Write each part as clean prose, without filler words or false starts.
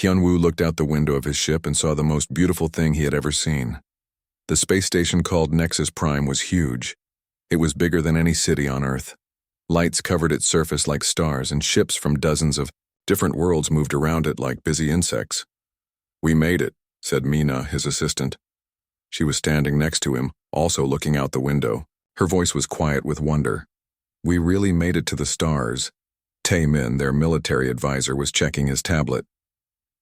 Hyun-woo looked out the window of his ship and saw the most beautiful thing he had ever seen. The space station called Nexus Prime was huge. It was bigger than any city on Earth. Lights covered its surface like stars, and ships from dozens of different worlds moved around it like busy insects. "We made it," said Mina, his assistant. She was standing next to him, also looking out the window. Her voice was quiet with wonder. "We really made it to the stars." Tae-min, their military advisor, was checking his tablet.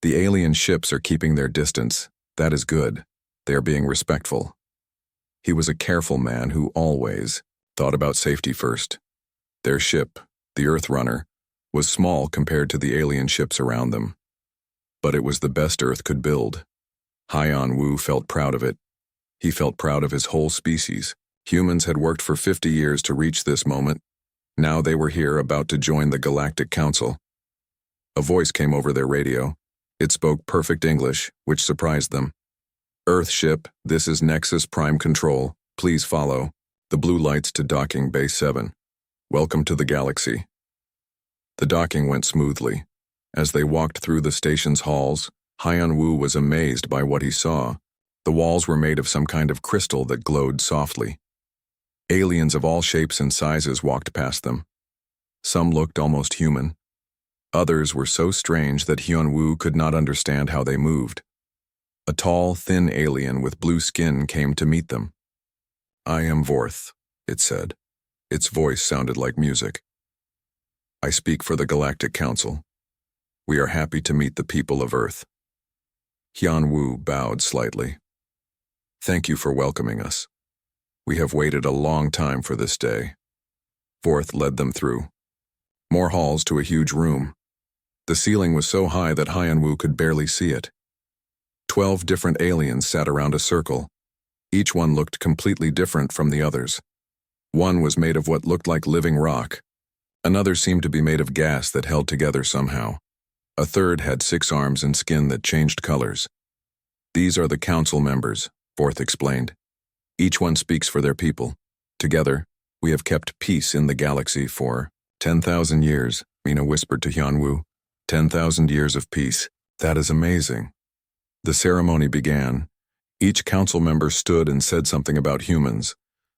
"The alien ships are keeping their distance. That is good. They are being respectful." He was a careful man who always thought about safety first. Their ship, the Earth Runner, was small compared to the alien ships around them. But it was the best Earth could build. Hyun-woo felt proud of it. He felt proud of his whole species. Humans had worked for 50 years to reach this moment. Now they were here, about to join the Galactic Council. A voice came over their radio. It spoke perfect English, which surprised them. "Earth ship, this is Nexus Prime Control. Please follow the blue lights to docking Bay 7. Welcome to the galaxy." The docking went smoothly. As they walked through the station's halls, Hyun-woo was amazed by what he saw. The walls were made of some kind of crystal that glowed softly. Aliens of all shapes and sizes walked past them. Some looked almost human. Others were so strange that Hyun-woo could not understand how they moved. A tall, thin alien with blue skin came to meet them. "I am Vorth," it said. Its voice sounded like music. "I speak for the Galactic Council. We are happy to meet the people of Earth." Hyun-woo bowed slightly. "Thank you for welcoming us. We have waited a long time for this day." Vorth led them through more halls to a huge room. The ceiling was so high that Hyun-woo could barely see it. 12 different aliens sat around a circle. Each one looked completely different from the others. One was made of what looked like living rock. Another seemed to be made of gas that held together somehow. A third had 6 arms and skin that changed colors. "These are the council members," Vorth explained. "Each one speaks for their people. Together, we have kept peace in the galaxy for 10,000 years, Mina whispered to Hyun-woo. 10,000 years of peace. That is amazing." The ceremony began. Each council member stood and said something about humans.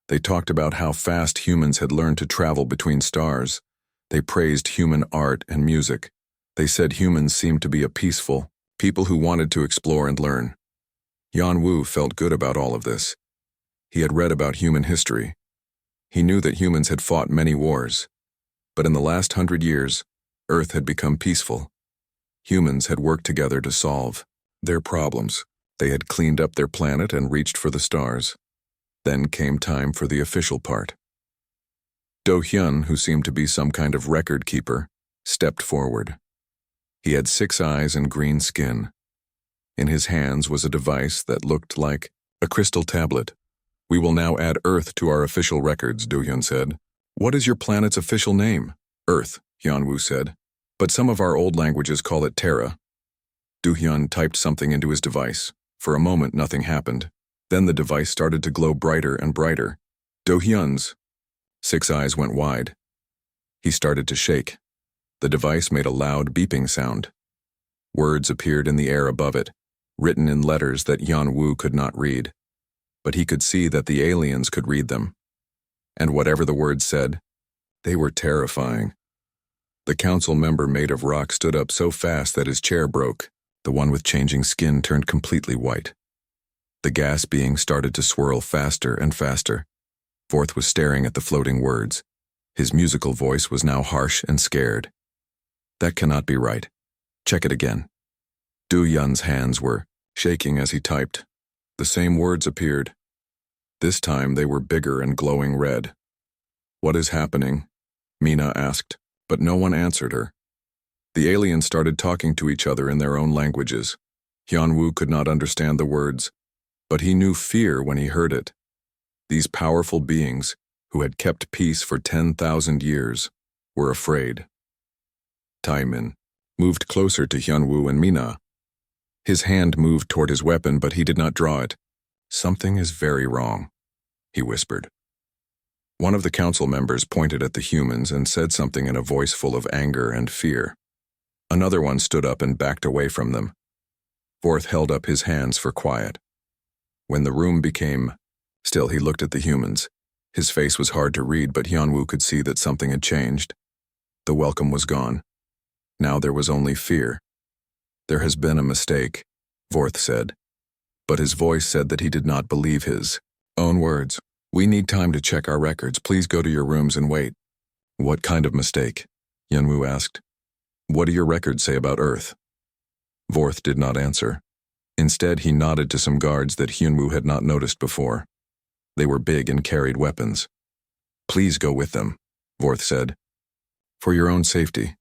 They talked about how fast humans had learned to travel between stars. They praised human art and music. They said humans seemed to be a peaceful people who wanted to explore and learn. Hyun-woo felt good about all of this. He had read about human history. He knew that humans had fought many wars. But in the last 100 years, Earth had become peaceful. Humans had worked together to solve their problems. They had cleaned up their planet and reached for the stars. Then came time for the official part. Do-hyun, who seemed to be some kind of record keeper, stepped forward. He had 6 eyes and green skin. In his hands was a device that looked like a crystal tablet. "We will now add Earth to our official records," Do-hyun said. "What is your planet's official name?" "Earth," Hyun-woo said. "But some of our old languages call it Terra." Do-hyun typed something into his device. For a moment, nothing happened. Then the device started to glow brighter and brighter. Do-hyun's 6 eyes went wide. He started to shake. The device made a loud beeping sound. Words appeared in the air above it, written in letters that Hyun-woo could not read. But he could see that the aliens could read them. And whatever the words said, they were terrifying. The council member made of rock stood up so fast that his chair broke. The one with changing skin turned completely white. The gas being started to swirl faster and faster. Vorth was staring at the floating words. His musical voice was now harsh and scared. "That cannot be right. Check it again." Do-hyun's hands were shaking as he typed. The same words appeared. This time they were bigger and glowing red. "What is happening?" Mina asked, but no one answered her. The aliens started talking to each other in their own languages. Hyun-woo could not understand the words, but he knew fear when he heard it. These powerful beings, who had kept peace for 10,000 years, were afraid. Tae-min moved closer to Hyun-woo and Mina. His hand moved toward his weapon, but he did not draw it. "Something is very wrong," he whispered. One of the council members pointed at the humans and said something in a voice full of anger and fear. Another one stood up and backed away from them. Fourth held up his hands for quiet. When the room became still, he looked at the humans. His face was hard to read, but Hyunwoo could see that something had changed. The welcome was gone. Now there was only fear. "There has been a mistake," Vorth said. But his voice said that he did not believe his own words. "We need time to check our records. Please go to your rooms and wait." "What kind of mistake?" Hyunwoo asked. "What do your records say about Earth?" Vorth did not answer. Instead, he nodded to some guards that Hyunwoo had not noticed before. They were big and carried weapons. "Please go with them," Vorth said. "For your own safety."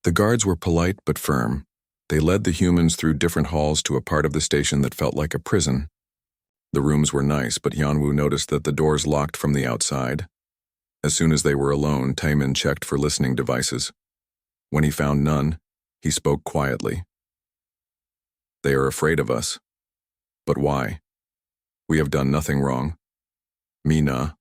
The guards were polite but firm. They led the humans through different halls to a part of the station that felt like a prison. The rooms were nice, but Hyunwoo noticed that the doors locked from the outside. As soon as they were alone, Taemin checked for listening devices. When he found none, he spoke quietly. "They are afraid of us. But why? We have done nothing wrong." Mina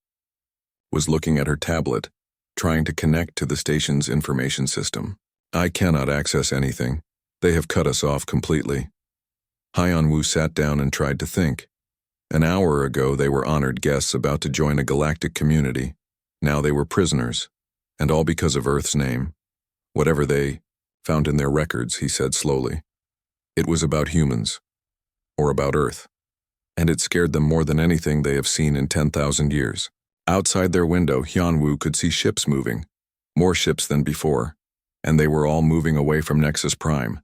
was looking at her tablet, trying to connect to the station's information system. "I cannot access anything. They have cut us off completely." Hyunwoo sat down and tried to think. An hour ago, they were honored guests about to join a galactic community. Now they were prisoners, and all because of Earth's name. Whatever they found in their records, he said slowly. It was about humans, or about Earth, and it scared them more than anything they have seen in 10,000 years. Outside their window, Hyunwoo could see ships moving, more ships than before, and they were all moving away from Nexus Prime.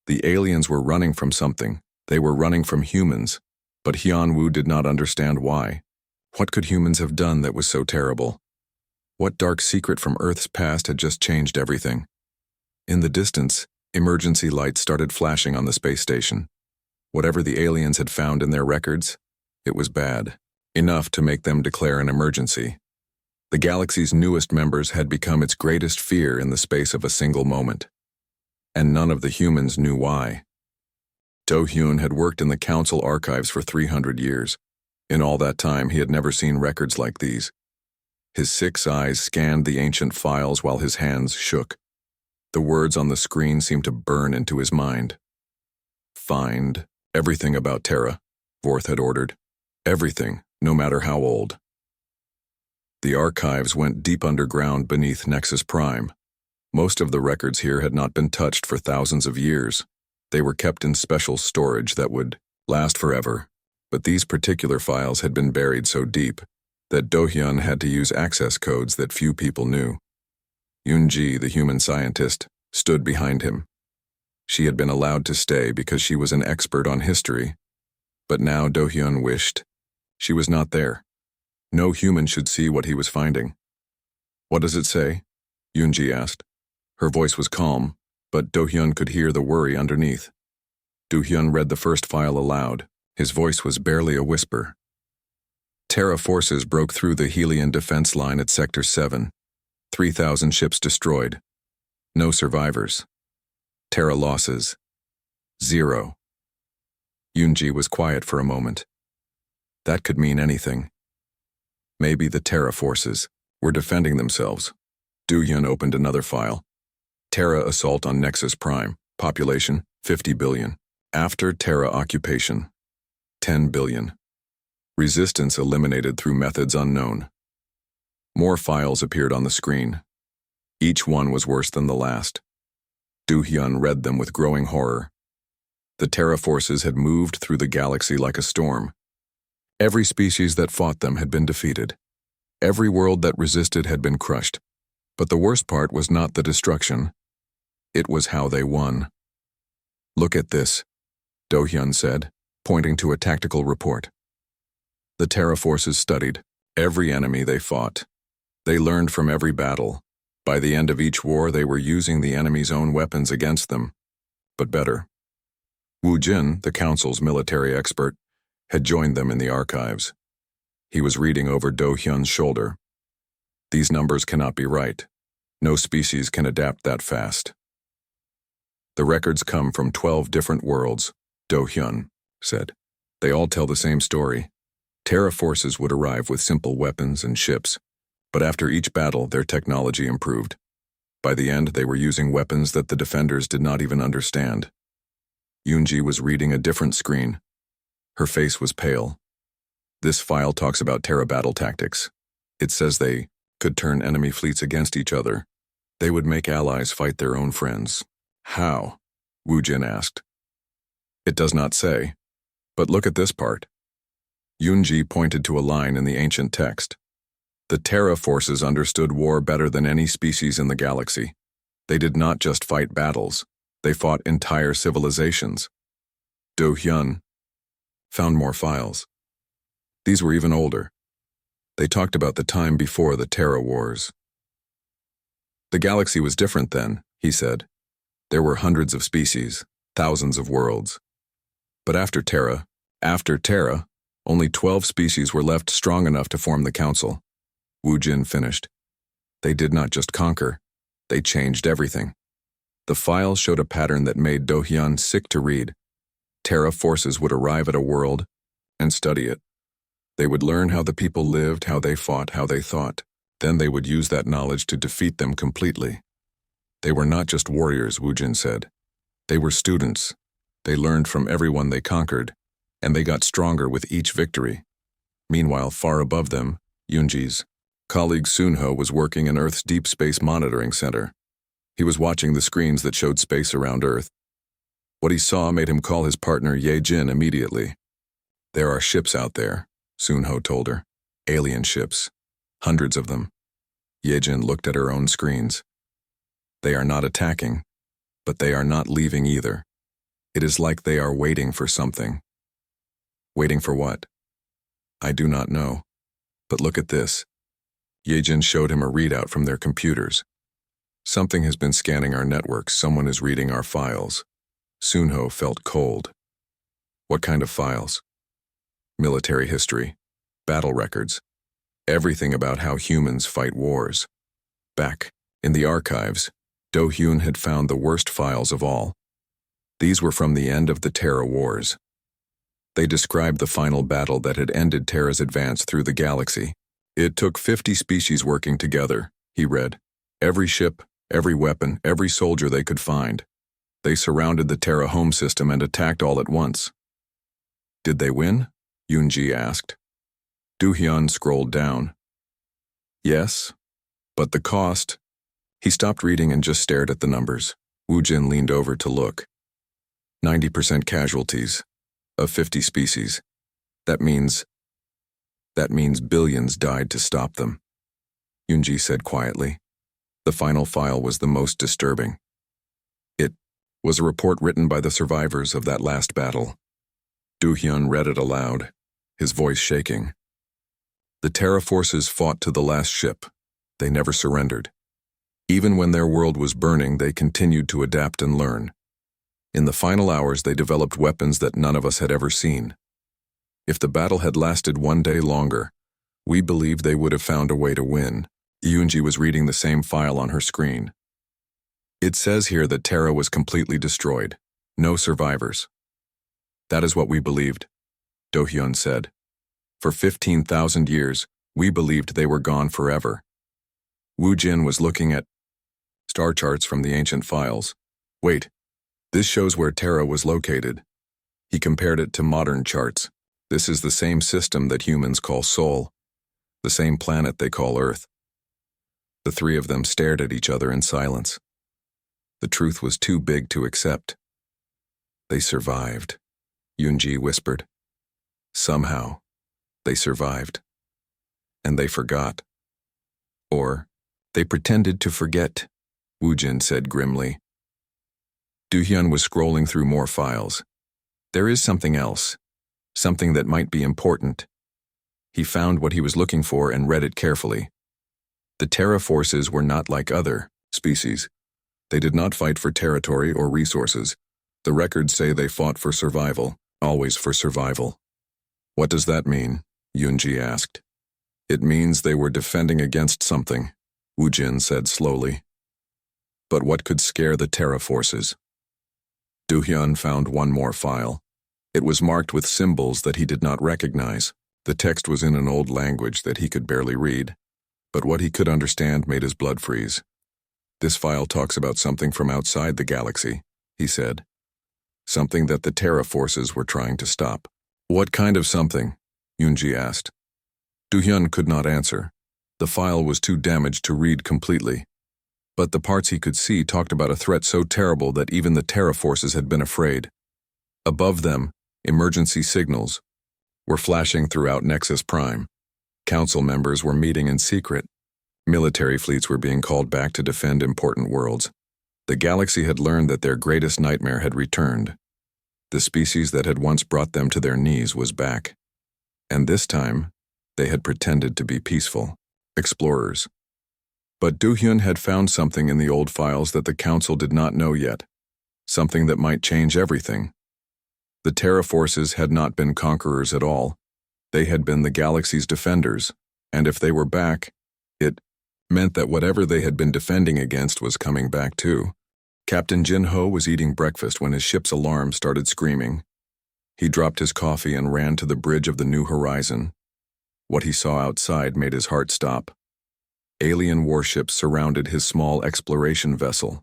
The aliens were running from something. They were running from humans, but Hyunwoo did not understand why. What could humans have done that was so terrible? What dark secret from Earth's past had just changed everything? In the distance, emergency lights started flashing on the space station. Whatever the aliens had found in their records, it was bad. Enough to make them declare an emergency. The galaxy's newest members had become its greatest fear in the space of a single moment. And none of the humans knew why. Do-hyun had worked in the Council archives for 300 years. In all that time, he had never seen records like these. His 6 eyes scanned the ancient files while his hands shook. The words on the screen seemed to burn into his mind. "Find everything about Terra," Vorth had ordered. Everything, no matter how old. The archives went deep underground beneath Nexus Prime. Most of the records here had not been touched for thousands of years. They were kept in special storage that would last forever. But these particular files had been buried so deep that Do-hyun had to use access codes that few people knew. Yoon-ji, the human scientist, stood behind him. She had been allowed to stay because she was an expert on history. But now Do-hyun wished she was not there. No human should see what he was finding. "What does it say?" Yoon-ji asked. Her voice was calm, but Do-hyun could hear the worry underneath. Do-hyun read the first file aloud. His voice was barely a whisper. "Terra forces broke through the Helian defense line at Sector 7. 3,000 ships destroyed. No survivors. Terra losses. 0. Yoon-ji was quiet for a moment. That could mean anything. Maybe the Terra forces were defending themselves. Do-hyun opened another file. Terra assault on Nexus Prime. Population, 50 billion. After Terra occupation, 10 billion. Resistance eliminated through methods unknown. More files appeared on the screen. Each one was worse than the last. Do-hyun read them with growing horror. The Terra forces had moved through the galaxy like a storm. Every species that fought them had been defeated. Every world that resisted had been crushed. But the worst part was not the destruction. It was how they won. "Look at this," Do-hyun said, pointing to a tactical report. The Terra forces studied every enemy they fought. They learned from every battle. By the end of each war, they were using the enemy's own weapons against them, but better. Woo Jin, the Council's military expert, had joined them in the archives. He was reading over Do-hyun's shoulder. "These numbers cannot be right. No species can adapt that fast." "The records come from 12 different worlds," Do-hyun said. "They all tell the same story. Terra forces would arrive with simple weapons and ships, but after each battle, their technology improved. By the end, they were using weapons that the defenders did not even understand. Yoonji was reading a different screen. Her face was pale. This file talks about Terra battle tactics. It says they could turn enemy fleets against each other. They would make allies fight their own friends. How? Woojin asked. It does not say. But look at this part. Yoonji pointed to a line in the ancient text. The Terra forces understood war better than any species in the galaxy. They did not just fight battles. They fought entire civilizations. Do-hyun found more files. These were even older. They talked about the time before the Terra Wars. The galaxy was different then, he said. There were hundreds of species, thousands of worlds. But after Terra, only 12 species were left strong enough to form the council. Woojin finished. They did not just conquer, they changed everything. The file showed a pattern that made Do-hyun sick to read. Terra forces would arrive at a world and study it. They would learn how the people lived, how they fought, how they thought. Then they would use that knowledge to defeat them completely. They were not just warriors, Woojin said. They were students. They learned from everyone they conquered, and they got stronger with each victory. Meanwhile, far above them, Yoonji's colleague Sunho was working in Earth's Deep Space Monitoring Center. He was watching the screens that showed space around Earth. What he saw made him call his partner Ye-jin immediately. There are ships out there, Sunho told her. Alien ships. Hundreds of them. Ye-jin looked at her own screens. They are not attacking, but they are not leaving either. It is like they are waiting for something. Waiting for what? I do not know. But look at this. Ye-jin showed him a readout from their computers. Something has been scanning our networks. Someone is reading our files. Sunho felt cold. What kind of files? Military history, battle records, everything about how humans fight wars. Back in the archives, Do-hyun had found the worst files of all. These were from the end of the Terra Wars. They described the final battle that had ended Terra's advance through the galaxy. It took 50 species working together, he read. Every ship, every weapon, every soldier they could find. They surrounded the Terra home system and attacked all at once. Did they win? Yoonji asked. Do-hyun scrolled down. Yes, but the cost. He stopped reading and just stared at the numbers. Woojin leaned over to look. 90% casualties of 50 species. That means billions died to stop them. Yoonji said quietly. The final file was the most disturbing. It was a report written by the survivors of that last battle. Do-hyun read it aloud, his voice shaking. The Terra forces fought to the last ship. They never surrendered. Even when their world was burning, they continued to adapt and learn. In the final hours, they developed weapons that none of us had ever seen. If the battle had lasted one day longer, we believed they would have found a way to win. Yoonji was reading the same file on her screen. It says here that Terra was completely destroyed. No survivors. That is what we believed, Do-hyun said. For 15,000 years, we believed they were gone forever. Woojin was looking at star charts from the ancient files. Wait, this shows where Terra was located. He compared it to modern charts. This is the same system that humans call Sol, the same planet they call Earth. The three of them stared at each other in silence. The truth was too big to accept. They survived, Yoonji whispered. Somehow, they survived. And they forgot. Or, they pretended to forget, Woojin said grimly. Do-hyun was scrolling through more files. There is something else, something that might be important. He found what he was looking for and read it carefully. The Terra forces were not like other species. They did not fight for territory or resources. The records say they fought for survival, always for survival. What does that mean? Yoonji asked. It means they were defending against something, Woojin said slowly. But what could scare the Terra forces? Do-hyun found one more file. It was marked with symbols that he did not recognize. The text was in an old language that he could barely read, but what he could understand made his blood freeze. This file talks about something from outside the galaxy, he said. Something that the Terra forces were trying to stop. What kind of something? Yunji asked. Do-hyun could not answer. The file was too damaged to read completely. But the parts he could see talked about a threat so terrible that even the Terra forces had been afraid. Above them, emergency signals were flashing throughout Nexus Prime. Council members were meeting in secret. Military fleets were being called back to defend important worlds. The galaxy had learned that their greatest nightmare had returned. The species that had once brought them to their knees was back. And this time, they had pretended to be peaceful explorers. But Do-hyun had found something in the old files that the Council did not know yet. Something that might change everything. The Terra forces had not been conquerors at all. They had been the galaxy's defenders, and if they were back, it meant that whatever they had been defending against was coming back too. Captain Jin-ho was eating breakfast when his ship's alarm started screaming. He dropped his coffee and ran to the bridge of the New Horizon. What he saw outside made his heart stop. Alien warships surrounded his small exploration vessel.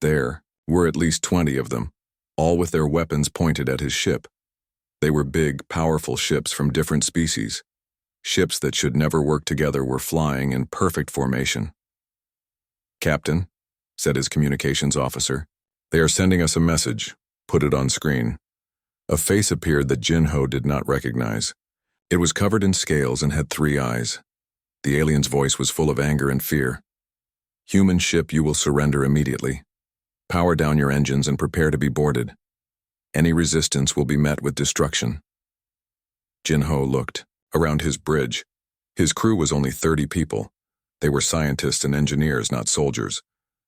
There were at least 20 of them, all with their weapons pointed at his ship. They were big, powerful ships from different species. Ships that should never work together were flying in perfect formation. "Captain," said his communications officer, "they are sending us a message. Put it on screen." A face appeared that Jin-ho did not recognize. It was covered in scales and had 3 eyes. The alien's voice was full of anger and fear. "Human ship, you will surrender immediately. Power down your engines and prepare to be boarded. Any resistance will be met with destruction." Jin-ho looked around his bridge. His crew was only 30 people. They were scientists and engineers, not soldiers.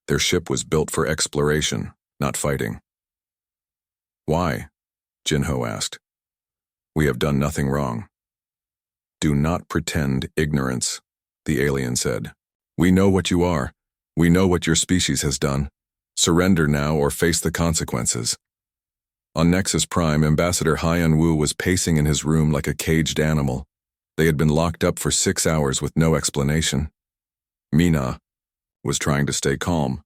Their ship was built for exploration, not fighting. "Why?" Jin-ho asked. "We have done nothing wrong." "Do not pretend ignorance," the alien said. "We know what you are. We know what your species has done. Surrender now or face the consequences." On Nexus Prime, Ambassador Hyun-woo was pacing in his room like a caged animal. They had been locked up for 6 hours with no explanation. Mina was trying to stay calm,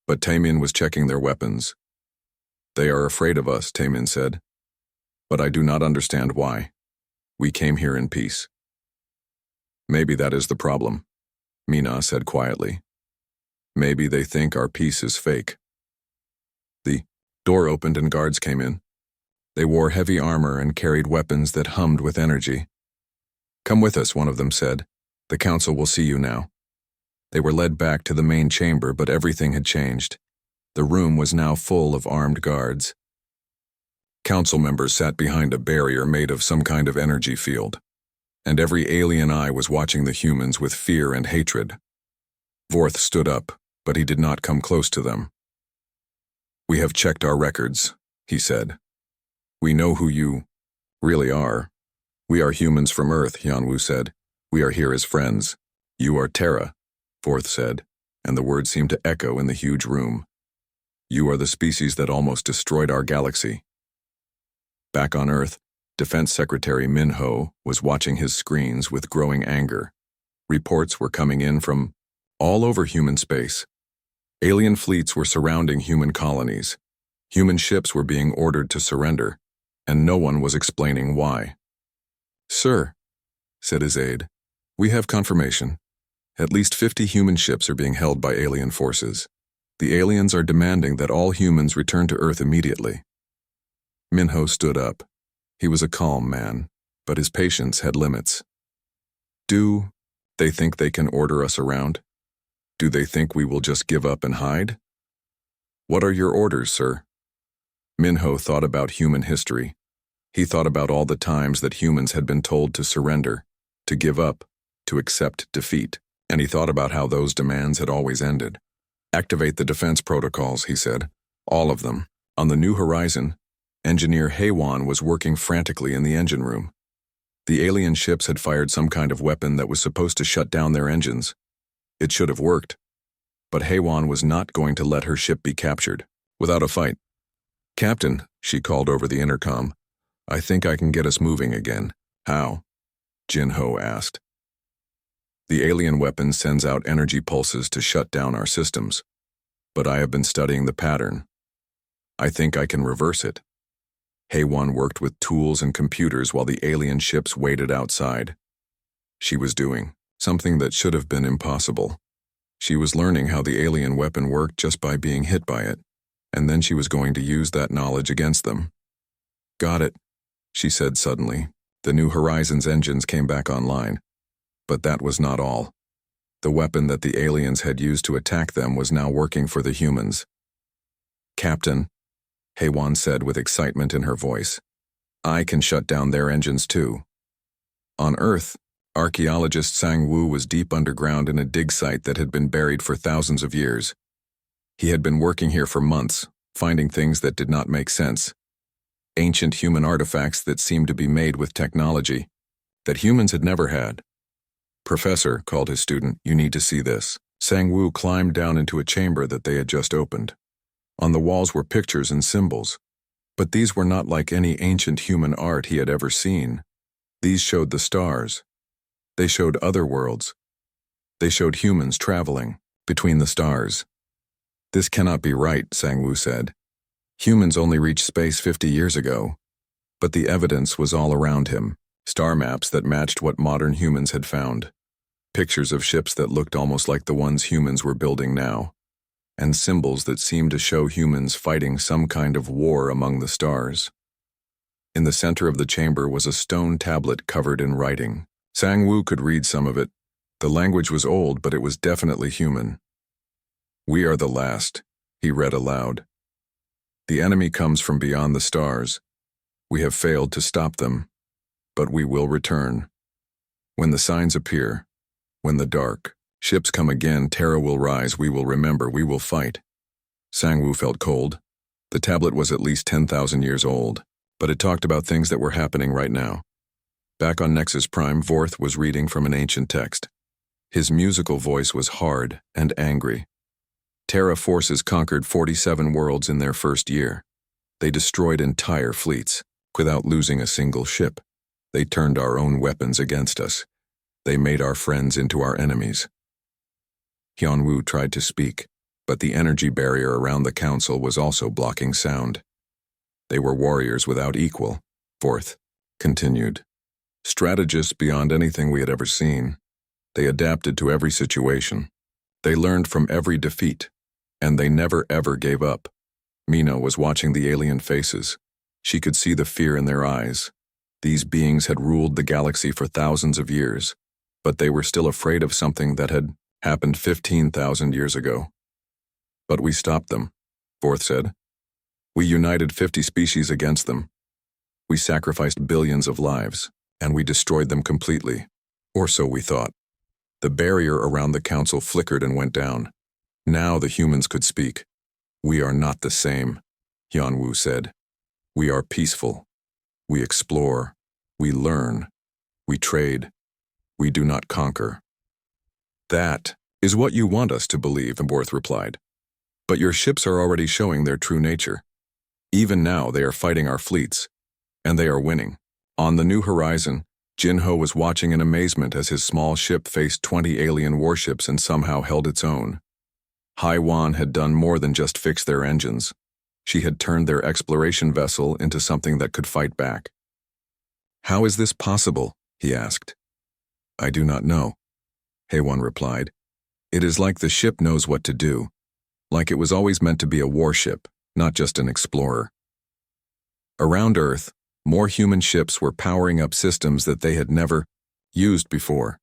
but Taemin was checking their weapons. "They are afraid of us," Taemin said. "But I do not understand why. We came here in peace." "Maybe that is the problem," Mina said quietly. "Maybe they think our peace is fake." The door opened and guards came in. They wore heavy armor and carried weapons that hummed with energy. "Come with us," one of them said. "The council will see you now." They were led back to the main chamber, but everything had changed. The room was now full of armed guards. Council members sat behind a barrier made of some kind of energy field, and every alien eye was watching the humans with fear and hatred. Vorth stood up, but he did not come close to them. "We have checked our records," he said. "We know who you really are. We are humans from Earth," Hyun-woo said. "We are here as friends. You are Terra," Vorth said, and the words seemed to echo in the huge room. "You are the species that almost destroyed our galaxy." Back on Earth, Defense Secretary Min-ho was watching his screens with growing anger. Reports were coming in from all over human space. Alien fleets were surrounding human colonies. Human ships were being ordered to surrender, and no one was explaining why. "Sir," said his aide, "we have confirmation. At least 50 human ships are being held by alien forces. The aliens are demanding that all humans return to Earth immediately." Min-ho stood up. He was a calm man, but his patience had limits. "Do they think they can order us around? Do they think we will just give up and hide? What are your orders, sir?" Min-ho thought about human history. He thought about all the times that humans had been told to surrender, to give up, to accept defeat, and he thought about how those demands had always ended. "Activate the defense protocols," he said. "All of them." On the New Horizon, Engineer Haewon was working frantically in the engine room. The alien ships had fired some kind of weapon that was supposed to shut down their engines. It should have worked. But Haewon was not going to let her ship be captured without a fight. "Captain," she called over the intercom, "I think I can get us moving again." "How?" Jin-ho asked. The alien weapon sends out energy pulses to shut down our systems. But I have been studying the pattern. I think I can reverse it. HFY worked with tools and computers while the alien ships waited outside. She was doing something that should have been impossible. She was learning how the alien weapon worked just by being hit by it, and then she was going to use that knowledge against them. Got it, she said suddenly. The New Horizons engines came back online. But that was not all. The weapon that the aliens had used to attack them was now working for the humans. Captain, HFY said with excitement in her voice, I can shut down their engines too. On Earth, archaeologist Sang-Woo was deep underground in a dig site that had been buried for thousands of years. He had been working here for months, finding things that did not make sense. Ancient human artifacts that seemed to be made with technology that humans had never had. Professor, called his student, you need to see this. Sang-Woo climbed down into a chamber that they had just opened. On the walls were pictures and symbols, but these were not like any ancient human art he had ever seen. These showed the stars. They showed other worlds. They showed humans traveling between the stars. This cannot be right, Sang-Woo said. Humans only reached space 50 years ago. But the evidence was all around him. Star maps that matched what modern humans had found. Pictures of ships that looked almost like the ones humans were building now. And symbols that seemed to show humans fighting some kind of war among the stars. In the center of the chamber was a stone tablet covered in writing. Sang-Woo could read some of it. The language was old, but it was definitely human. We are the last, he read aloud. The enemy comes from beyond the stars. We have failed to stop them, but we will return. When the signs appear, when the dark ships come again, terror will rise, we will remember, we will fight. Sang-Woo felt cold. The tablet was at least 10,000 years old, but it talked about things that were happening right now. Back on Nexus Prime, Vorth was reading from an ancient text. His musical voice was hard and angry. Terra forces conquered 47 worlds in their first year. They destroyed entire fleets, without losing a single ship. They turned our own weapons against us. They made our friends into our enemies. Hyun-woo tried to speak, but the energy barrier around the council was also blocking sound. They were warriors without equal, Vorth continued. Strategists beyond anything we had ever seen. They adapted to every situation. They learned from every defeat, and they never ever gave up. Mina was watching the alien faces. She could see the fear in their eyes. These beings had ruled the galaxy for thousands of years, but they were still afraid of something that had happened 15,000 years ago. But we stopped them, Vorth said. We united 50 species against them. We sacrificed billions of lives, and we destroyed them completely, or so we thought. The barrier around the council flickered and went down. Now the humans could speak. We are not the same, Hyun-woo said. We are peaceful. We explore. We learn. We trade. We do not conquer. That is what you want us to believe, Vorth replied. But your ships are already showing their true nature. Even now they are fighting our fleets, and they are winning. On the New Horizon, Jin-ho was watching in amazement as his small ship faced 20 alien warships and somehow held its own. HFY had done more than just fix their engines. She had turned their exploration vessel into something that could fight back. How is this possible? He asked. I do not know, HFY replied. It is like the ship knows what to do, like it was always meant to be a warship, not just an explorer. Around Earth, more human ships were powering up systems that they had never used before.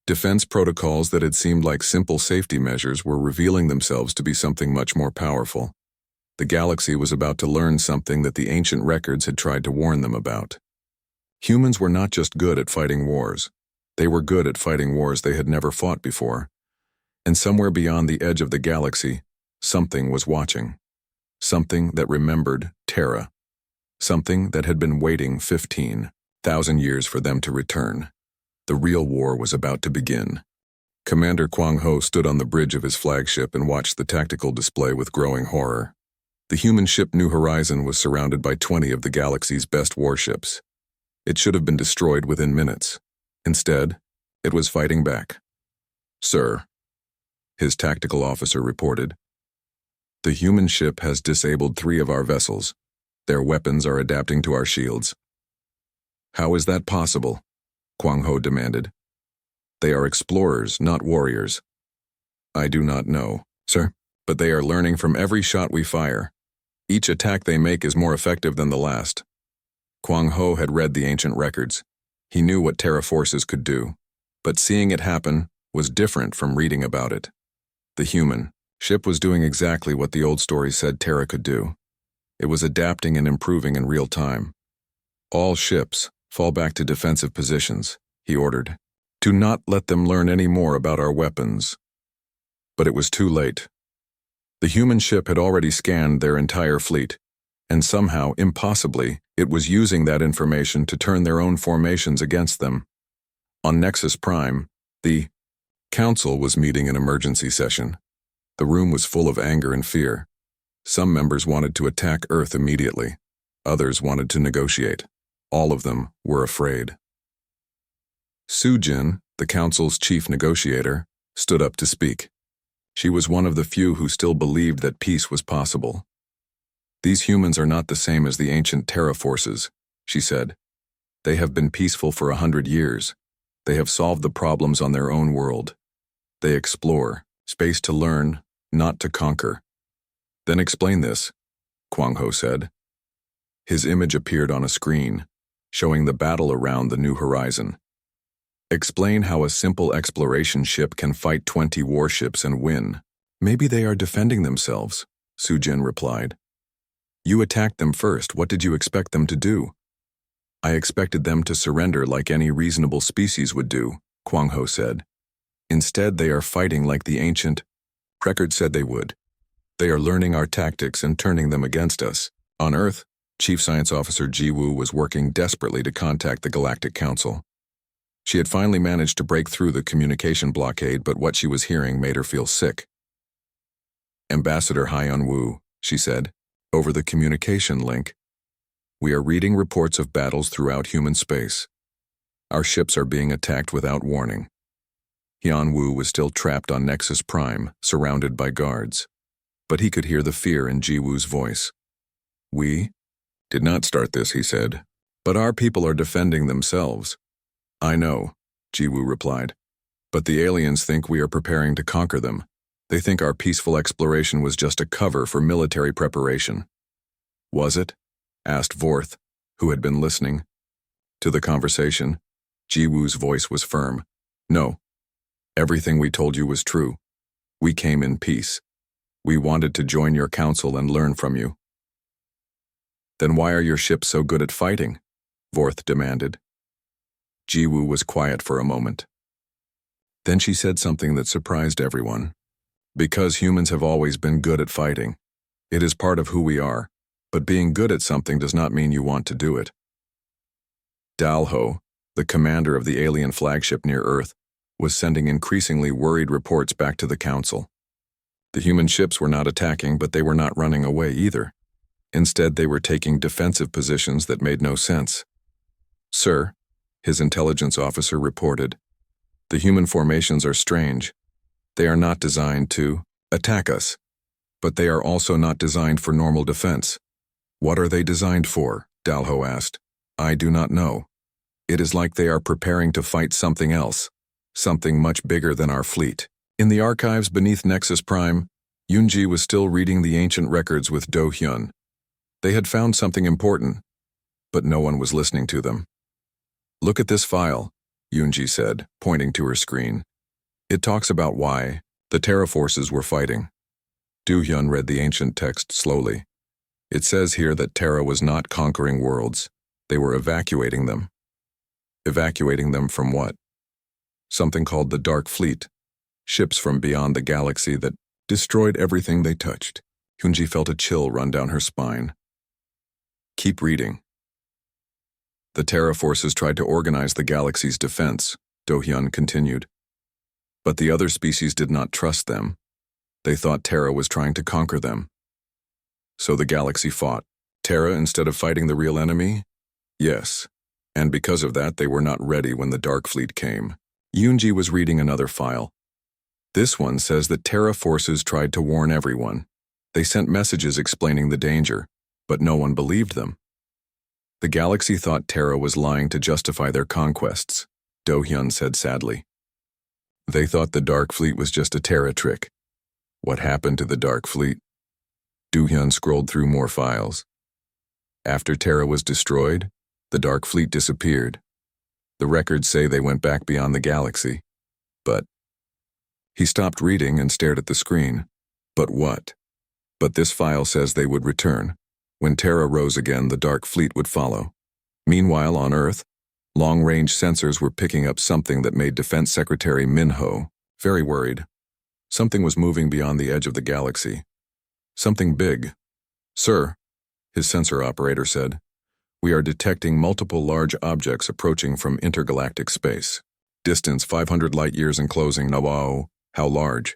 Defense protocols that had seemed like simple safety measures were revealing themselves to be something much more powerful. The galaxy was about to learn something that the ancient records had tried to warn them about. Humans were not just good at fighting wars. They were good at fighting wars they had never fought before. And somewhere beyond the edge of the galaxy, something was watching. Something that remembered Terra. Something that had been waiting 15,000 years for them to return. The real war was about to begin. Commander Kwang-ho stood on the bridge of his flagship and watched the tactical display with growing horror. The human ship New Horizon was surrounded by 20 of the galaxy's best warships. It should have been destroyed within minutes. Instead, it was fighting back. Sir, his tactical officer reported, the human ship has disabled 3 of our vessels. Their weapons are adapting to our shields. How is that possible? Kwang Ho demanded. They are explorers, not warriors. I do not know, sir, but they are learning from every shot we fire. Each attack they make is more effective than the last. Kwang Ho had read the ancient records. He knew what Terra forces could do, but seeing it happen was different from reading about it. The human ship was doing exactly what the old stories said Terra could do. It was adapting and improving in real time. All ships fall back to defensive positions, he ordered. Do not let them learn any more about our weapons. But it was too late. The human ship had already scanned their entire fleet, and somehow, impossibly, it was using that information to turn their own formations against them. On Nexus Prime, the Council was meeting an emergency session. The room was full of anger and fear. Some members wanted to attack Earth immediately. Others wanted to negotiate. All of them were afraid. Sujin, the Council's chief negotiator, stood up to speak. She was one of the few who still believed that peace was possible. These humans are not the same as the ancient Terra forces, she said. They have been peaceful for 100 years. They have solved the problems on their own world. They explore, space to learn, not to conquer. Then explain this, Kwang Ho said. His image appeared on a screen, showing the battle around the new horizon. Explain how a simple exploration ship can fight 20 warships and win. Maybe they are defending themselves, Sujin replied. You attacked them first. What did you expect them to do? I expected them to surrender like any reasonable species would do, Kwang Ho said. Instead, they are fighting like the ancient record said they would. They are learning our tactics and turning them against us. On Earth, Chief Science Officer Ji Woo was working desperately to contact the Galactic Council. She had finally managed to break through the communication blockade, but what she was hearing made her feel sick. Ambassador Hyun Woo, she said, over the communication link. We are reading reports of battles throughout human space. Our ships are being attacked without warning. Hyun Woo was still trapped on Nexus Prime, surrounded by guards. But he could hear the fear in Ji Woo's voice. We did not start this, he said, but our people are defending themselves. I know, Ji Woo replied, but the aliens think we are preparing to conquer them. They think our peaceful exploration was just a cover for military preparation. Was it? Asked Vorth, who had been listening. To the conversation, Ji Woo's voice was firm. No. Everything we told you was true. We came in peace. We wanted to join your council and learn from you. Then why are your ships so good at fighting? Vorth demanded. Ji Woo was quiet for a moment. Then she said something that surprised everyone. Because humans have always been good at fighting. It is part of who we are, but being good at something does not mean you want to do it. Dalho, the commander of the alien flagship near Earth, was sending increasingly worried reports back to the council. The human ships were not attacking, but they were not running away either. Instead, they were taking defensive positions that made no sense. Sir, his intelligence officer reported, the human formations are strange. They are not designed to attack us, but they are also not designed for normal defense. What are they designed for? Dalho asked. I do not know. It is like they are preparing to fight something else, something much bigger than our fleet. In the archives beneath Nexus Prime, Yoonji was still reading the ancient records with Do Hyun. They had found something important, but no one was listening to them. Look at this file, Yoonji said, pointing to her screen. It talks about why the Terra forces were fighting. Do Hyun read the ancient text slowly. It says here that Terra was not conquering worlds. They were evacuating them. Evacuating them from what? Something called the Dark Fleet. Ships from beyond the galaxy that destroyed everything they touched. Hyunji felt a chill run down her spine. Keep reading. The Terra forces tried to organize the galaxy's defense, Do Hyun continued. But the other species did not trust them. They thought Terra was trying to conquer them. So the galaxy fought. Terra instead of fighting the real enemy? Yes. And because of that, they were not ready when the Dark Fleet came. Yoonji was reading another file. This one says that Terra forces tried to warn everyone. They sent messages explaining the danger, but no one believed them. The galaxy thought Terra was lying to justify their conquests, Do-hyun said sadly. They thought the Dark Fleet was just a Terra trick. What happened to the Dark Fleet? Do-hyun scrolled through more files. After Terra was destroyed, the Dark Fleet disappeared. The records say they went back beyond the galaxy. But he stopped reading and stared at the screen. But what? But this file says they would return. When Terra rose again, the Dark Fleet would follow. Meanwhile, on Earth, long-range sensors were picking up something that made Defense Secretary Min-ho very worried. Something was moving beyond the edge of the galaxy. Something big. Sir, his sensor operator said, we are detecting multiple large objects approaching from intergalactic space. Distance 500 light-years enclosing Nawao. How large?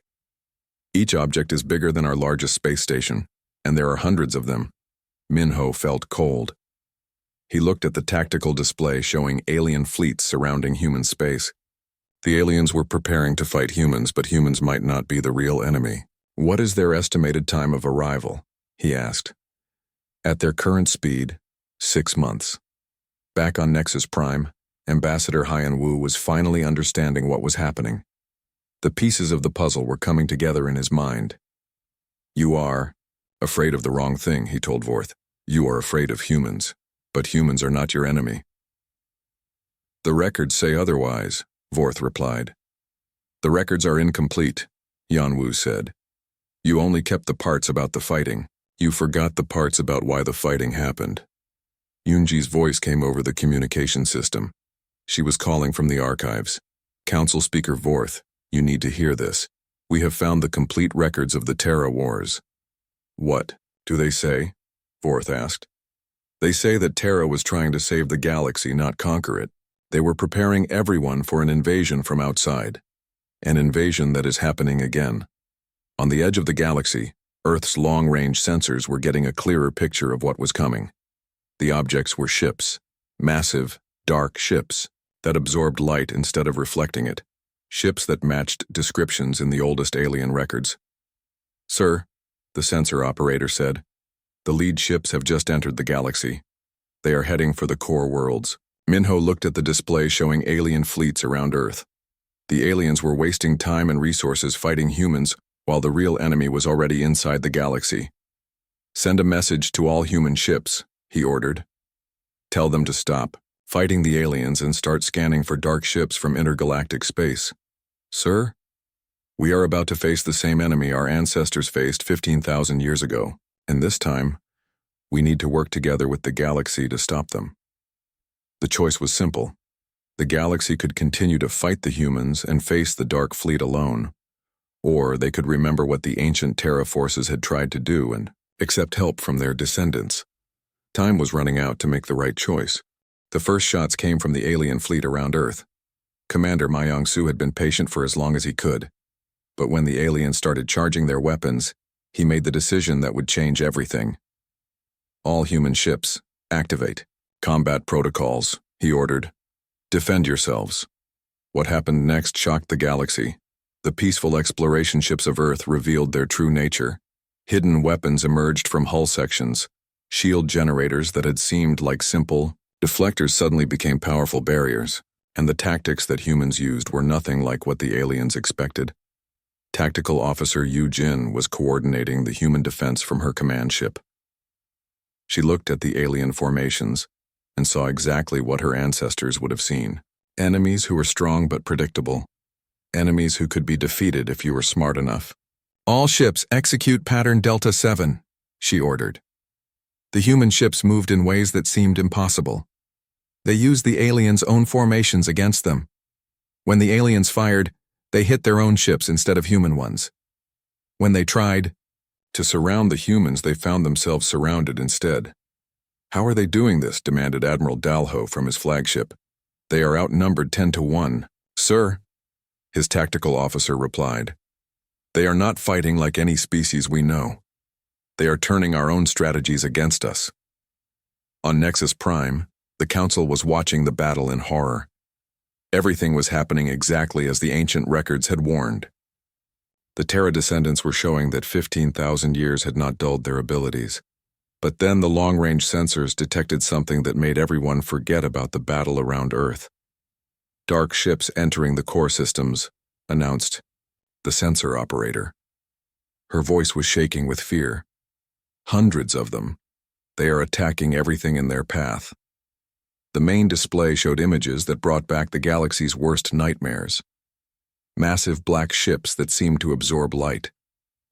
Each object is bigger than our largest space station, and there are hundreds of them. Min-ho felt cold. He looked at the tactical display showing alien fleets surrounding human space. The aliens were preparing to fight humans, but humans might not be the real enemy. What is their estimated time of arrival? He asked. At their current speed, 6 months. Back on Nexus Prime, Ambassador Hyan-woo was finally understanding what was happening. The pieces of the puzzle were coming together in his mind. You are afraid of the wrong thing, he told Vorth. You are afraid of humans, but humans are not your enemy. The records say otherwise, Vorth replied. The records are incomplete, Yan-woo said. You only kept the parts about the fighting. You forgot the parts about why the fighting happened. Yoonji's voice came over the communication system. She was calling from the archives. Council Speaker Vorth, you need to hear this. We have found the complete records of the Terra Wars. What do they say? Vorth asked. They say that Terra was trying to save the galaxy, not conquer it. They were preparing everyone for an invasion from outside. An invasion that is happening again. On the edge of the galaxy, Earth's long-range sensors were getting a clearer picture of what was coming. The objects were ships, massive, dark ships that absorbed light instead of reflecting it. Ships that matched descriptions in the oldest alien records. Sir, the sensor operator said, the lead ships have just entered the galaxy. They are heading for the core worlds. Min-ho looked at the display showing alien fleets around Earth. The aliens were wasting time and resources fighting humans while the real enemy was already inside the galaxy. Send a message to all human ships, he ordered. Tell them to stop fighting the aliens and start scanning for dark ships from intergalactic space. Sir, we are about to face the same enemy our ancestors faced 15,000 years ago, and this time, we need to work together with the galaxy to stop them. The choice was simple. The galaxy could continue to fight the humans and face the Dark Fleet alone, or they could remember what the ancient Terra forces had tried to do and accept help from their descendants. Time was running out to make the right choice. The first shots came from the alien fleet around Earth. Commander Ma Yong-soo had been patient for as long as he could, but when the aliens started charging their weapons, he made the decision that would change everything. All human ships, activate. Combat protocols, he ordered. Defend yourselves. What happened next shocked the galaxy. The peaceful exploration ships of Earth revealed their true nature. Hidden weapons emerged from hull sections. Shield generators that had seemed like simple deflectors suddenly became powerful barriers, and the tactics that humans used were nothing like what the aliens expected. Tactical Officer Yu Jin was coordinating the human defense from her command ship. She looked at the alien formations and saw exactly what her ancestors would have seen. Enemies who were strong but predictable. Enemies who could be defeated if you were smart enough. All ships execute pattern Delta 7, she ordered. The human ships moved in ways that seemed impossible. They used the aliens' own formations against them. When the aliens fired, they hit their own ships instead of human ones. When they tried to surround the humans, they found themselves surrounded instead. How are they doing this? Demanded Admiral Dalho from his flagship. They are outnumbered 10-1. Sir, his tactical officer replied. They are not fighting like any species we know. They are turning our own strategies against us. On Nexus Prime, the Council was watching the battle in horror. Everything was happening exactly as the ancient records had warned. The Terra descendants were showing that 15,000 years had not dulled their abilities. But then the long-range sensors detected something that made everyone forget about the battle around Earth. Dark ships entering the core systems, announced the sensor operator. Her voice was shaking with fear. Hundreds of them. They are attacking everything in their path. The main display showed images that brought back the galaxy's worst nightmares. Massive black ships that seemed to absorb light.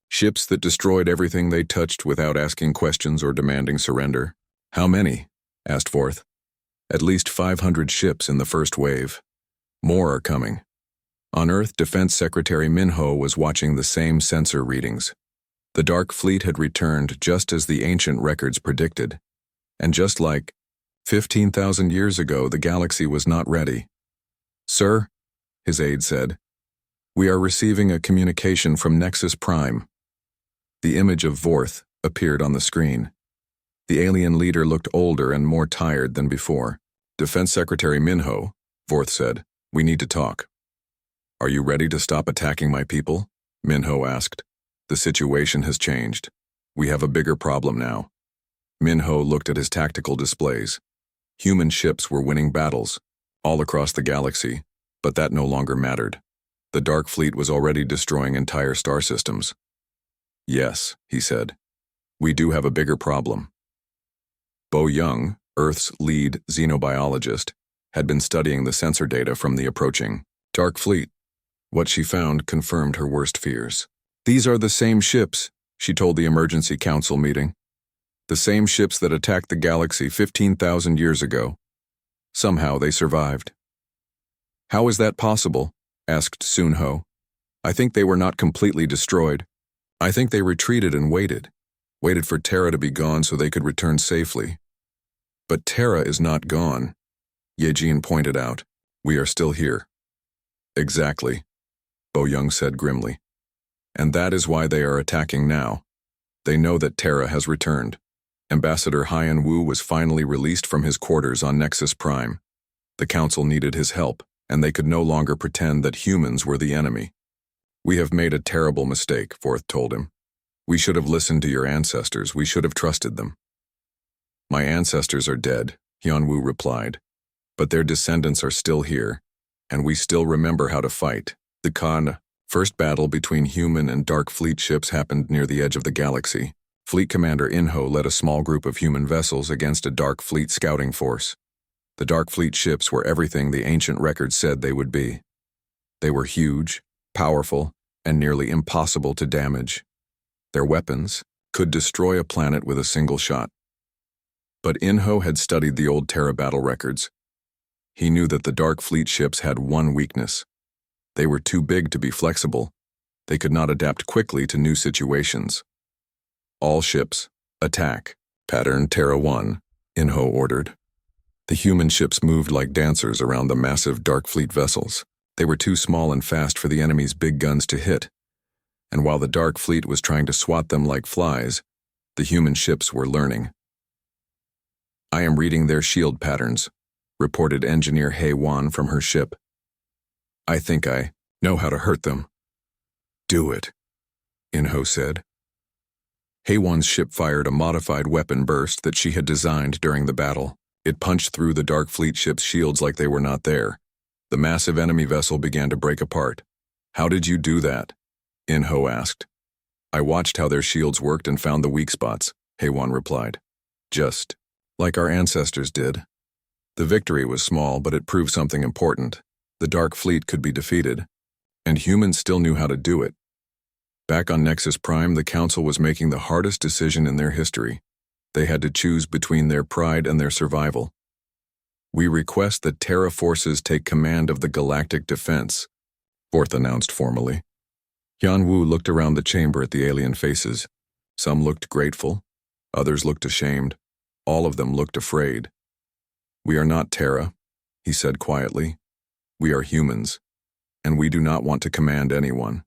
Ships that destroyed everything they touched without asking questions or demanding surrender. How many? Asked Forth. At least 500 ships in the first wave. More are coming. On Earth, Defense Secretary Minho was watching the same sensor readings. The Dark Fleet had returned just as the ancient records predicted. And just like 15,000 years ago, the galaxy was not ready. Sir, his aide said, we are receiving a communication from Nexus Prime. The image of Vorth appeared on the screen. The alien leader looked older and more tired than before. Defense Secretary Minho, Vorth said, we need to talk. Are you ready to stop attacking my people? Minho asked. The situation has changed. We have a bigger problem now. Minho looked at his tactical displays. Human ships were winning battles, all across the galaxy, but that no longer mattered. The Dark Fleet was already destroying entire star systems. Yes, he said. We do have a bigger problem. Bo Young, Earth's lead xenobiologist, had been studying the sensor data from the approaching Dark Fleet. What she found confirmed her worst fears. These are the same ships, she told the emergency council meeting. The same ships that attacked the galaxy 15,000 years ago. Somehow they survived. How is that possible? Asked Sunho. I think they were not completely destroyed. I think they retreated and waited for Terra to be gone so they could return safely. But Terra is not gone, Yejin pointed out. We are still here. Exactly, Bo Young said grimly. And that is why they are attacking now. They know that Terra has returned. Ambassador Hyan Wu was finally released from his quarters on Nexus Prime. The council needed his help, and they could no longer pretend that humans were the enemy. We have made a terrible mistake, Forth told him. We should have listened to your ancestors. We should have trusted them. My ancestors are dead, Hyun Woo replied. But their descendants are still here, and we still remember how to fight. The first battle between human and Dark Fleet ships happened near the edge of the galaxy. Fleet Commander Inho led a small group of human vessels against a Dark Fleet scouting force. The Dark Fleet ships were everything the ancient records said they would be. They were huge, powerful, and nearly impossible to damage. Their weapons could destroy a planet with a single shot. But Inho had studied the old Terra battle records. He knew that the Dark Fleet ships had one weakness. They were too big to be flexible. They could not adapt quickly to new situations. All ships, attack. Pattern Terra 1, Inho ordered. The human ships moved like dancers around the massive Dark Fleet vessels. They were too small and fast for the enemy's big guns to hit. And while the Dark Fleet was trying to swat them like flies, the human ships were learning. I am reading their shield patterns, reported Engineer Hei-Wan from her ship. I think I know how to hurt them. Do it, Inho said. Hei-Wan's ship fired a modified weapon burst that she had designed during the battle. It punched through the Dark Fleet ship's shields like they were not there. The massive enemy vessel began to break apart. How did you do that? Inho asked. I watched how their shields worked and found the weak spots, Hei-Wan replied. Just like our ancestors did. The victory was small, but it proved something important. The Dark Fleet could be defeated, and humans still knew how to do it. Back on Nexus Prime, the Council was making the hardest decision in their history. They had to choose between their pride and their survival. We request that Terra forces take command of the Galactic defense, Forth announced formally. Hyun Woo looked around the chamber at the alien faces. Some looked grateful, others looked ashamed, all of them looked afraid. We are not Terra, he said quietly. We are humans, and we do not want to command anyone.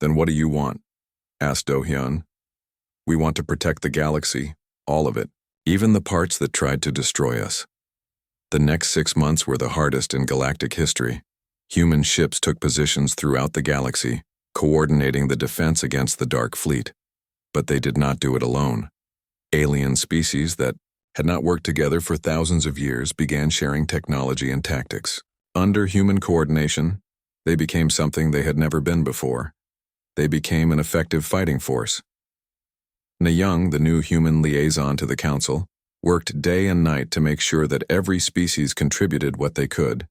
Then what do you want? Asked Do-hyun. We want to protect the galaxy, all of it, even the parts that tried to destroy us. The next 6 months were the hardest in galactic history. Human ships took positions throughout the galaxy, coordinating the defense against the Dark Fleet. But they did not do it alone. Alien species that had not worked together for thousands of years began sharing technology and tactics. Under human coordination, they became something they had never been before. They became an effective fighting force. Young, the new human liaison to the Council, worked day and night to make sure that every species contributed what they could.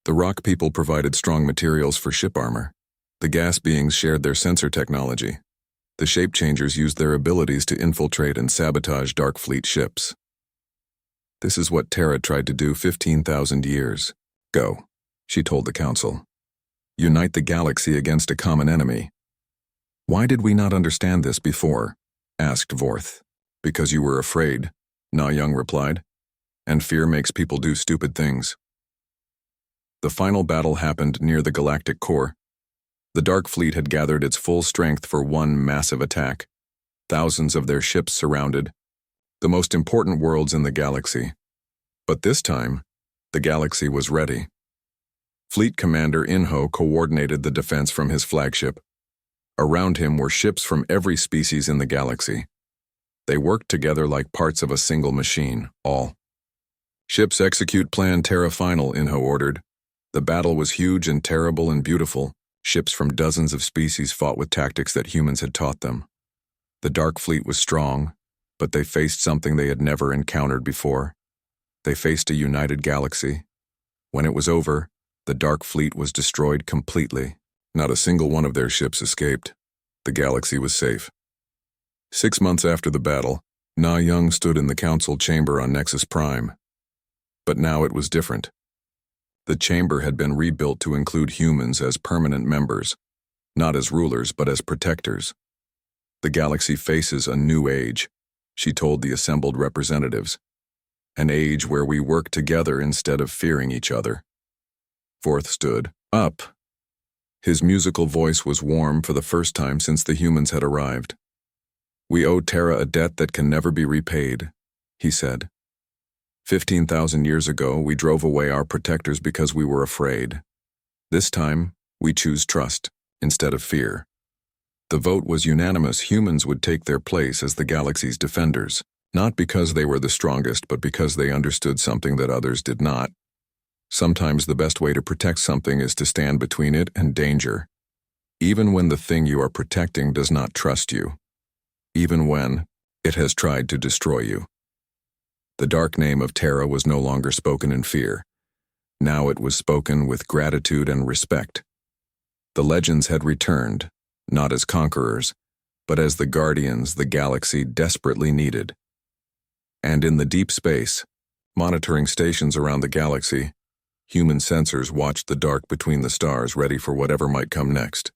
The rock people provided strong materials for ship armor. The gas beings shared their sensor technology. The shape changers used their abilities to infiltrate and sabotage Dark Fleet ships. This is what Terra tried to do 15,000 years ago, she told the Council. Unite the galaxy against a common enemy. Why did we not understand this before? Asked Vorth. Because you were afraid, Na Young replied. And fear makes people do stupid things. The final battle happened near the Galactic core. The Dark Fleet had gathered its full strength for one massive attack. Thousands of their ships surrounded the most important worlds in the galaxy. But this time, the galaxy was ready. Fleet Commander Inho coordinated the defense from his flagship. Around him were ships from every species in the galaxy. They worked together like parts of a single machine, all. Ships execute plan Terra Final, Inho ordered. The battle was huge and terrible and beautiful. Ships from dozens of species fought with tactics that humans had taught them. The Dark Fleet was strong, but they faced something they had never encountered before. They faced a united galaxy. When it was over, the Dark Fleet was destroyed completely. Not a single one of their ships escaped. The galaxy was safe. 6 months after the battle, Na Young stood in the Council chamber on Nexus Prime. But now it was different. The chamber had been rebuilt to include humans as permanent members, not as rulers but as protectors. The galaxy faces a new age, she told the assembled representatives. An age where we work together instead of fearing each other. Vorth stood up. His musical voice was warm for the first time since the humans had arrived. We owe Terra a debt that can never be repaid, he said. 15,000 years ago, we drove away our protectors because we were afraid. This time, we choose trust instead of fear. The vote was unanimous. Humans would take their place as the galaxy's defenders, not because they were the strongest, but because they understood something that others did not. Sometimes the best way to protect something is to stand between it and danger, even when the thing you are protecting does not trust you, even when it has tried to destroy you. The dark name of Terra was no longer spoken in fear. Now it was spoken with gratitude and respect. The legends had returned, not as conquerors, but as the guardians the galaxy desperately needed. And in the deep space, monitoring stations around the galaxy, human sensors watched the dark between the stars, ready for whatever might come next.